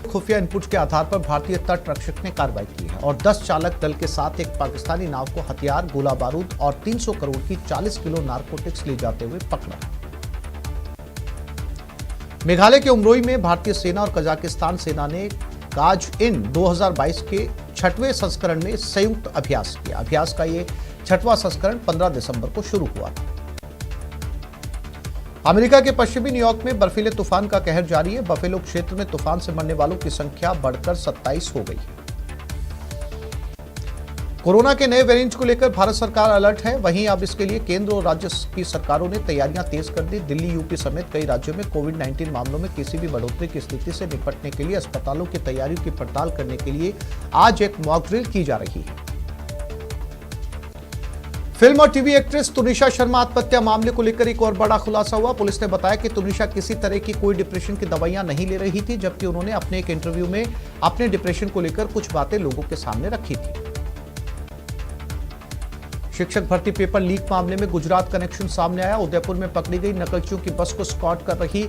खुफिया इनपुट के आधार पर भारतीय तट रक्षक ने कार्रवाई की है और 10 चालक दल के साथ एक पाकिस्तानी नाव को हथियार, गोला बारूद और 300 करोड़ की 40 किलो नारकोटिक्स ले जाते हुए पकड़ा। मेघालय के उमरोई में भारतीय सेना और कजाकिस्तान सेना ने काज इन 2022 के 6वें संस्करण में संयुक्त अभ्यास किया। अभ्यास का ये 6वां संस्करण 15 दिसंबर को शुरू हुआ था। अमेरिका के पश्चिमी न्यूयॉर्क में बर्फीले तूफान का कहर जारी है। बफेलो क्षेत्र में तूफान से मरने वालों की संख्या बढ़कर 27 हो गई है। कोरोना के नए वेरिएंट को लेकर भारत सरकार अलर्ट है। वहीं अब इसके लिए केंद्र और राज्य की सरकारों ने तैयारियां तेज कर दी। दिल्ली, यूपी समेत कई राज्यों में कोविड-19 मामलों में किसी भी बढ़ोतरी की स्थिति से निपटने के लिए अस्पतालों की तैयारियों की पड़ताल करने के लिए आज एक मॉक ड्रिल की जा रही है। फिल्म और टीवी एक्ट्रेस तुनिशा शर्मा आत्महत्या मामले को लेकर एक और बड़ा खुलासा हुआ। पुलिस ने बताया कि तुनिशा किसी तरह की कोई डिप्रेशन की दवाइयां नहीं ले रही थी, जबकि उन्होंने अपने एक इंटरव्यू में अपने डिप्रेशन को लेकर कुछ बातें लोगों के सामने रखी थी। शिक्षक भर्ती पेपर लीक मामले में गुजरात कनेक्शन सामने आया। उदयपुर में पकड़ी गई नकलचियों की बस को स्कॉट कर रही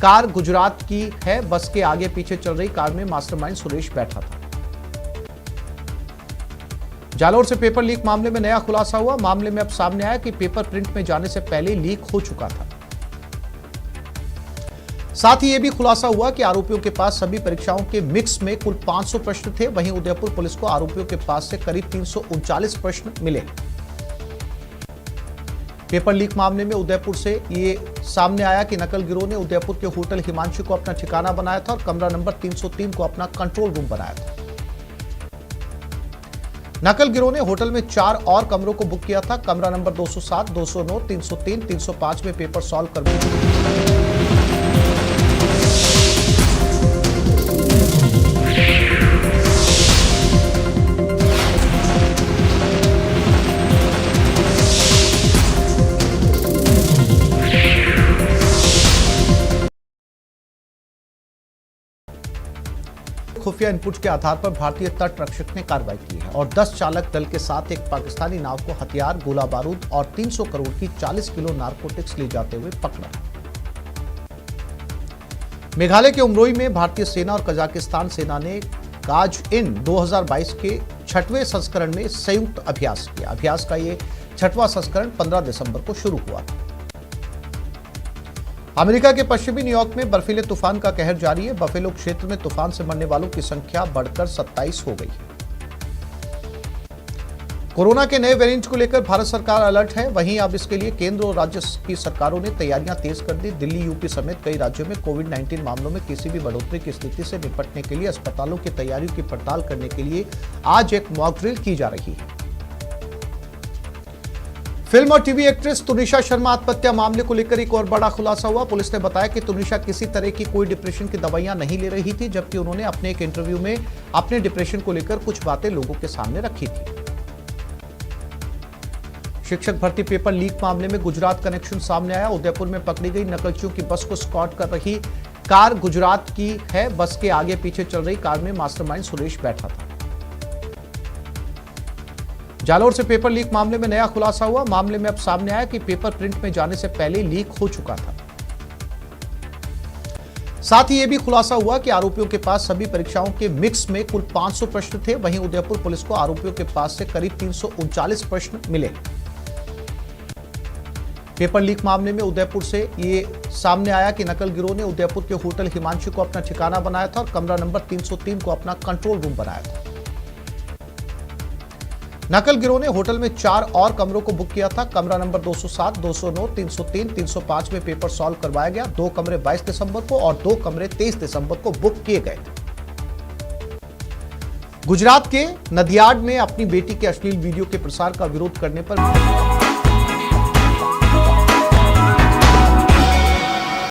कार गुजरात की है। बस के आगे पीछे चल रही कार में मास्टरमाइंड सुरेश बैठा था। जालोर से पेपर लीक मामले में नया खुलासा हुआ। मामले में अब सामने आया कि पेपर प्रिंट में जाने से पहले लीक हो चुका था। साथ ही यह भी खुलासा हुआ कि आरोपियों के पास सभी परीक्षाओं के मिक्स में कुल 500 प्रश्न थे। वहीं उदयपुर पुलिस को आरोपियों के पास से करीब 339 प्रश्न मिले। पेपर लीक मामले में उदयपुर से ये सामने आया कि नकल गिरोह ने उदयपुर के होटल हिमांशु को अपना ठिकाना बनाया था और कमरा नंबर 303 को अपना कंट्रोल रूम बनाया था। नकल गिरोह ने होटल में 4 और कमरों को बुक किया था। कमरा नंबर 207, 209, 303, 305 में पेपर सॉल्व कर खुफिया इनपुट के आधार पर भारतीय तट रक्षक ने कार्रवाई की है और 10 चालक दल के साथ एक पाकिस्तानी नाव को हथियार, गोला बारूद और 300 करोड़ की 40 किलो नारकोटिक्स ले जाते हुए पकड़ा। मेघालय के उमरोई में भारतीय सेना और कजाकिस्तान सेना ने काज इन 2022 के 6वें संस्करण में संयुक्त अभ्यास किया। अभ्यास का ये 6वां संस्करण 15 दिसंबर को शुरू हुआ था। अमेरिका के पश्चिमी न्यूयॉर्क में बर्फीले तूफान का कहर जारी है। बफेलो क्षेत्र में तूफान से मरने वालों की संख्या बढ़कर 27 हो गई है। कोरोना के नए वेरिएंट को लेकर भारत सरकार अलर्ट है। वहीं अब इसके लिए केंद्र और राज्य की सरकारों ने तैयारियां तेज कर दी। दिल्ली, यूपी समेत कई राज्यों में कोविड-19 मामलों में किसी भी बढ़ोतरी की स्थिति से निपटने के लिए अस्पतालों की तैयारियों की पड़ताल करने के लिए आज एक मॉक ड्रिल की जा रही है। फिल्म और टीवी एक्ट्रेस तुनिशा शर्मा आत्महत्या मामले को लेकर एक और बड़ा खुलासा हुआ। पुलिस ने बताया कि तुनिशा किसी तरह की कोई डिप्रेशन की दवाइयां नहीं ले रही थी, जबकि उन्होंने अपने एक इंटरव्यू में अपने डिप्रेशन को लेकर कुछ बातें लोगों के सामने रखी थी। शिक्षक भर्ती पेपर लीक मामले में गुजरात कनेक्शन सामने आया। उदयपुर में पकड़ी गई नकलचियों की बस को स्कॉट कर रही कार गुजरात की है। बस के आगे पीछे चल रही कार में मास्टरमाइंड सुरेश बैठा था। जालोर से पेपर लीक मामले में नया खुलासा हुआ। मामले में अब सामने आया कि पेपर प्रिंट में जाने से पहले लीक हो चुका था। साथ ही यह भी खुलासा हुआ कि आरोपियों के पास सभी परीक्षाओं के मिक्स में कुल 500 प्रश्न थे। वहीं उदयपुर पुलिस को आरोपियों के पास से करीब 339 प्रश्न मिले। पेपर लीक मामले में उदयपुर से ये सामने आया कि नकल गिरोह ने उदयपुर के होटल हिमांशु को अपना ठिकाना बनाया था और कमरा नंबर 303 को अपना कंट्रोल रूम बनाया था। नकल गिरोह ने होटल में 4 और कमरों को बुक किया था। कमरा नंबर 207, 209, 303, 305 में पेपर सॉल्व करवाया गया। 2 कमरे 22 दिसंबर को और 2 कमरे 23 दिसंबर को बुक किए गए थे। गुजरात के नदियाड में अपनी बेटी के अश्लील वीडियो के प्रसार का विरोध करने पर